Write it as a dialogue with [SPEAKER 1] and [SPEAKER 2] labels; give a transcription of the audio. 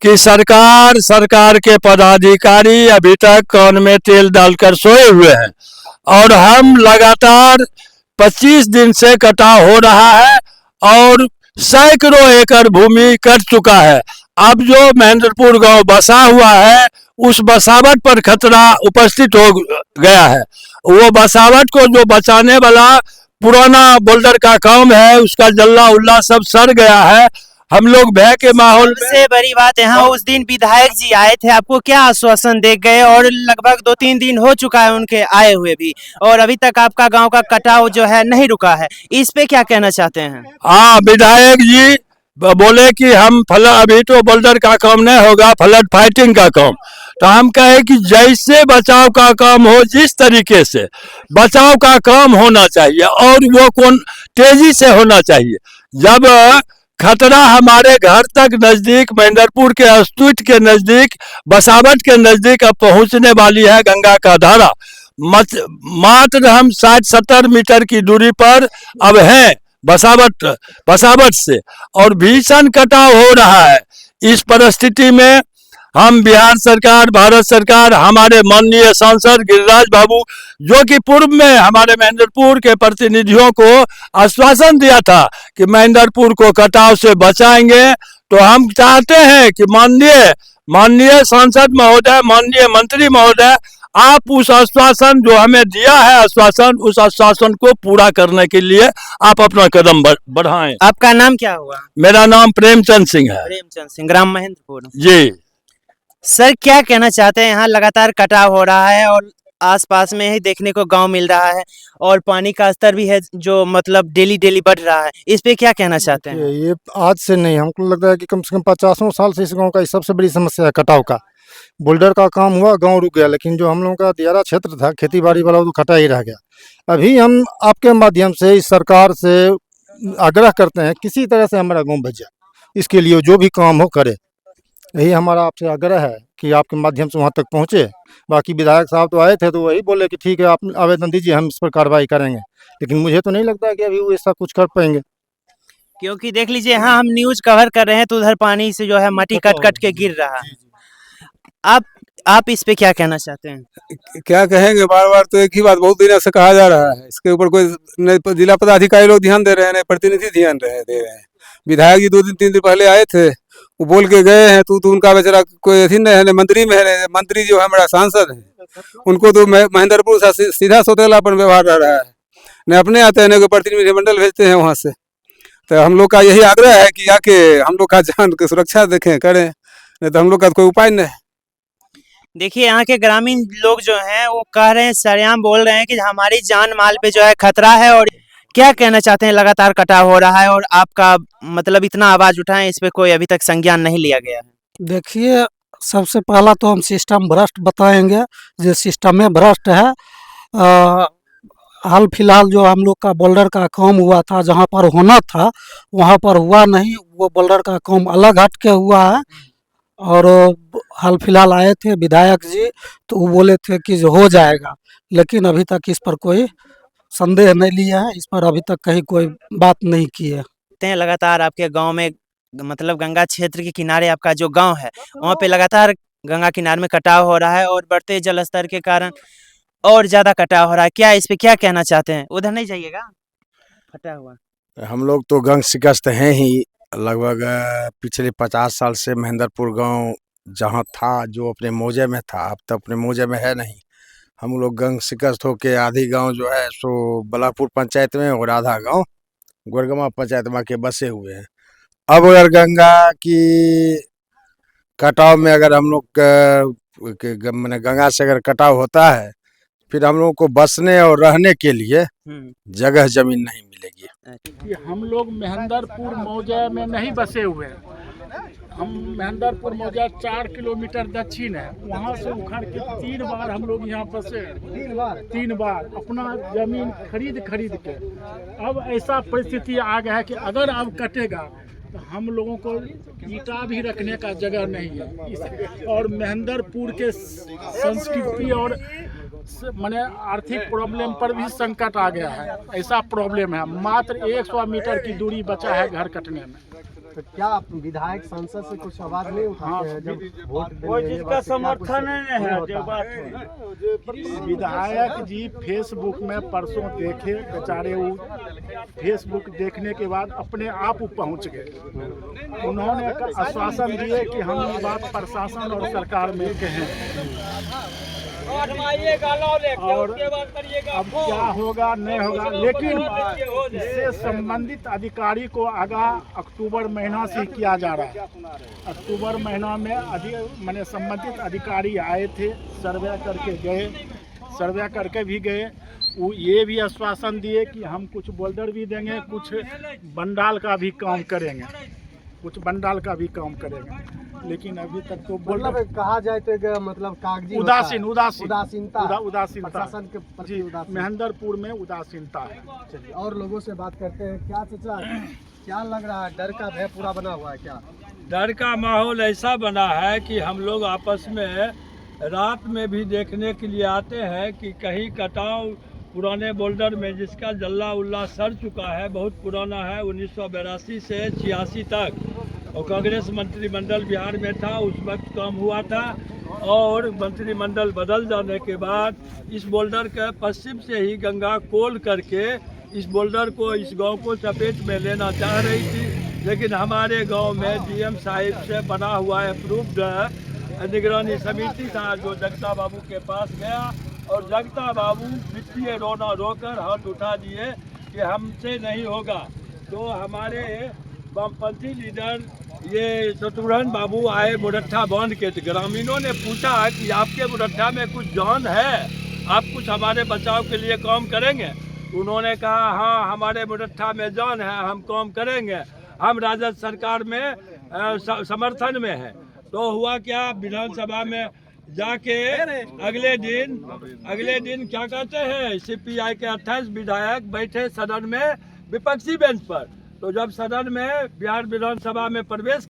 [SPEAKER 1] कि सरकार के पदाधिकारी अभी तक कान में तेल डालकर सोए हुए हैं और हम लगातार 25 दिन से कटाव हो रहा है और सैकड़ों एकड़ भूमि कट चुका है। अब जो महेंद्रपुर गांव बसा हुआ है उस बसावट पर खतरा उपस्थित हो गया है। वो बसावट को जो बचाने वाला पुराना बोल्डर का काम है उसका जल्ला उल्ला सब सड़ गया है। हम लोग भय के माहौल में।
[SPEAKER 2] सबसे बड़ी बात यहाँ उस दिन विधायक जी आए थे, आपको क्या आश्वासन दे गए और लगभग 2-3 दिन हो चुका है उनके आए हुए भी और अभी तक आपका गांव का कटाव जो है नहीं रुका है, इस पे क्या कहना चाहते हैं?
[SPEAKER 1] हाँ, विधायक जी बोले कि हम अभी तो बोल्डर का काम नहीं होगा, फ्लड फाइटिंग का काम। तो हम कहे कि जैसे बचाव का काम हो, जिस तरीके से बचाव का काम होना चाहिए और वो कौन तेजी से होना चाहिए। जब खतरा हमारे घर तक नजदीक महेंद्रपुर के अस्तित्व के नजदीक बसावट के नजदीक अब पहुंचने वाली है गंगा का धारा, मात्र हम 60-70 मीटर की दूरी पर अब हैं बसावट से और भीषण कटाव हो रहा है। इस परिस्थिति में हम बिहार सरकार, भारत सरकार, हमारे माननीय सांसद गिरिराज बाबू जो कि पूर्व में हमारे महेंद्रपुर के प्रतिनिधियों को आश्वासन दिया था कि महेंद्रपुर को कटाव से बचाएंगे, तो हम चाहते हैं कि माननीय सांसद महोदय, माननीय मंत्री महोदय, आप उस आश्वासन जो हमें दिया है उस आश्वासन को पूरा करने के लिए आप अपना कदम बढ़ाएं।
[SPEAKER 2] आपका नाम क्या हुआ?
[SPEAKER 1] मेरा नाम प्रेमचंद सिंह है।
[SPEAKER 2] प्रेमचंद सिंह, ग्राम महेंद्रपुर।
[SPEAKER 1] जी
[SPEAKER 2] सर, क्या कहना चाहते हैं? यहाँ लगातार कटाव हो रहा है और आसपास में ही देखने को गांव मिल रहा है और पानी का स्तर भी है जो मतलब डेली बढ़ रहा है, इस पे क्या कहना चाहते हैं?
[SPEAKER 3] ये आज से नहीं, हमको लगता है कि कम से कम 50 साल से इस गांव का सबसे बड़ी समस्या है कटाव का। बोल्डर का काम हुआ, गांव रुक गया, लेकिन जो हम लोगों का दियारा क्षेत्र था खेती बाड़ी वाला वो तो कटा ही रह गया। अभी हम आपके माध्यम से इस सरकार से आग्रह करते हैं किसी तरह से हमारा गाँव बच जाए, इसके लिए जो भी काम हो करे, यही हमारा आपसे आग्रह है कि आपके माध्यम से वहाँ तक पहुँचे। बाकी विधायक साहब तो आए थे तो वही बोले कि ठीक है आप आवेदन दीजिए, हम इस पर कार्रवाई करेंगे, लेकिन मुझे तो नहीं लगता कि अभी वो ऐसा कुछ कर पाएंगे।
[SPEAKER 2] क्योंकि देख लीजिए, हाँ हम न्यूज कवर कर रहे हैं तो उधर पानी से जो है मट्टी कट के गिर रहा है। आप इस पे क्या कहना चाहते हैं?
[SPEAKER 4] क्या कहेंगे, बार बार तो एक ही बात बहुत दिनों से कहा जा रहा है, इसके ऊपर कोई जिला पदाधिकारी लोग ध्यान दे रहे हैं, प्रतिनिधि ध्यान दे रहे हैं। विधायक जी 2-3 दिन पहले आए थे, वो बोल के गए हैं, तो उनका बेचारा कोई अथी नहीं है, मंत्री में है, मंत्री जो है हमारा सांसद है, उनको तो महेंद्रपुर से सीधा सौतेलापन व्यवहार रह रहा है, न अपने आते हैं न कोई प्रतिनिधिमंडल भेजते हैं वहाँ से। तो हम लोग का यही आग्रह है कि आके हम लोग का जान की सुरक्षा देखें करें, नहीं तो हम लोग का कोई उपाय नहीं।
[SPEAKER 2] देखिए, यहाँ के ग्रामीण लोग जो हैं वो कह रहे हैं, सरेआम बोल रहे हैं कि हमारी जान माल पे जो है खतरा है। और क्या कहना चाहते हैं? लगातार कटाव हो रहा है और आपका मतलब इतना आवाज उठाएं, इस पे कोई अभी तक संज्ञान नहीं लिया गया है।
[SPEAKER 5] देखिए, सबसे पहला तो हम सिस्टम भ्रष्ट बताएंगे, जो सिस्टम में भ्रष्ट है। हाल फिलहाल जो हम लोग का बोल्डर का काम हुआ था, जहाँ पर होना था वहाँ पर हुआ नहीं, वो बोल्डर का काम अलग हट के हुआ है। और हाल फिलहाल आए थे विधायक जी, तो वो बोले थे कि हो जाएगा, लेकिन अभी तक इस पर कोई संदेह नहीं लिया है, इस पर अभी तक कहीं कोई बात नहीं की है।
[SPEAKER 2] लगातार आपके गांव में मतलब गंगा क्षेत्र के किनारे आपका जो गांव है वहाँ पे लगातार गंगा किनारे में कटाव हो रहा है और बढ़ते जल स्तर के कारण और ज्यादा कटाव हो रहा है, क्या इस पे क्या कहना चाहते हैं? उधर नहीं जाइएगा, फटा हुआ।
[SPEAKER 6] हम लोग तो गंग शिकस्त हैं ही, लगभग पिछले 50 साल से महेंद्रपुर गांव जहां था, जो अपने मौजे में था, अब तो अपने मौजे में है नहीं। हम लोग गंग शिकस्त होके आधी गांव जो है सो बलापुर पंचायत में और आधा गांव गोरगमा पंचायत में के बसे हुए हैं। अब अगर गंगा की कटाव में अगर हम लोग मैंने गंगा से अगर कटाव होता है, फिर हम लोगों को बसने और रहने के लिए जगह जमीन नहीं मिलेगी।
[SPEAKER 7] कि हम लोग महेंद्रपुर मौजा में नहीं बसे हुए हैं, हम महेंद्रपुर मौजा 4 किलोमीटर दक्षिण है, वहाँ से उखड़ के 3 बार हम लोग यहाँ बसे, 3 बार अपना जमीन खरीद के। अब ऐसा परिस्थिति आ गया है कि अगर अब कटेगा तो हम लोगों को ईटा भी रखने का जगह नहीं है। और महेंद्रपुर के संस्कृति और माने आर्थिक प्रॉब्लम पर भी संकट आ गया है, ऐसा प्रॉब्लम है। मात्र 100 मीटर की दूरी बचा है घर कटने में।
[SPEAKER 8] तो क्या विधायक सांसद से कुछ आवाज नहीं उठाते हैं जब वोट
[SPEAKER 7] वो
[SPEAKER 8] देने
[SPEAKER 7] जिसका
[SPEAKER 8] वक्त क्या
[SPEAKER 7] समर्थन
[SPEAKER 8] कुछ
[SPEAKER 7] है
[SPEAKER 8] नहीं
[SPEAKER 7] जो
[SPEAKER 8] होता
[SPEAKER 7] बात है। विधायक जी फेसबुक में परसों देखे बेचारे, वो फेसबुक देखने के बाद अपने आप पहुंच गए। उन्होंने आश्वासन दिए कि हम ये बात प्रशासन और सरकार में कहें और अब क्या होगा नहीं होगा, लेकिन इससे संबंधित अधिकारी को आगाह अक्टूबर महीना से किया जा रहा है। अक्टूबर महीना में मैंने संबंधित अधिकारी आए थे, सर्वे करके भी गए। वो ये भी आश्वासन दिए कि हम कुछ बोल्डर भी देंगे, कुछ बंडाल का भी काम करेंगे, लेकिन अभी तक तो
[SPEAKER 8] मतलब कहा जाए तो एक मतलब कागजी
[SPEAKER 7] उदासीनता
[SPEAKER 8] प्रशासन के प्रति
[SPEAKER 7] जी,
[SPEAKER 8] उदासीन।
[SPEAKER 7] महेंद्रपुर में उदासीनता है।
[SPEAKER 8] चलिए और लोगों से बात करते हैं। क्या चाचा, क्या लग रहा है, डर का भय पूरा बना हुआ है क्या?
[SPEAKER 1] डर का माहौल ऐसा बना है कि हम लोग आपस में रात में भी देखने के लिए आते हैं कि कहीं कटाव पुराने बोल्डर में जिसका जल्ला उल्ला सड़ चुका है, बहुत पुराना है, 1982 से 86 तक, और कांग्रेस मंत्रिमंडल बिहार में था, उस वक्त काम हुआ था। और मंत्रिमंडल बदल जाने के बाद इस बोल्डर के पश्चिम से ही गंगा कोल करके इस बोल्डर को, इस गांव को चपेट में लेना चाह रही थी, लेकिन हमारे गांव में डीएम साहिब से बना हुआ अप्रूव्ड निगरानी समिति था, जो जगता बाबू के पास गया और जगता बाबू वित्तीय रोना रोकर हाथ उठा दिए कि हमसे नहीं होगा। तो हमारे वामपंथी लीडर ये शत्रुघ्न बाबू आए मुरट्ठा बांध के, तो ग्रामीणों ने पूछा कि आपके मुरट्ठा में कुछ जान है, आप कुछ हमारे बचाव के लिए काम करेंगे? उन्होंने कहा हाँ, हमारे मुरट्ठा में जान है, हम काम करेंगे, हम राजद सरकार में समर्थन में है। तो हुआ क्या, विधानसभा में जाके अगले दिन क्या कहते हैं, सीपीआई के 28 विधायक बैठे सदन में विपक्षी बेंच पर। तो जब सदन में बिहार विधानसभा में प्रवेश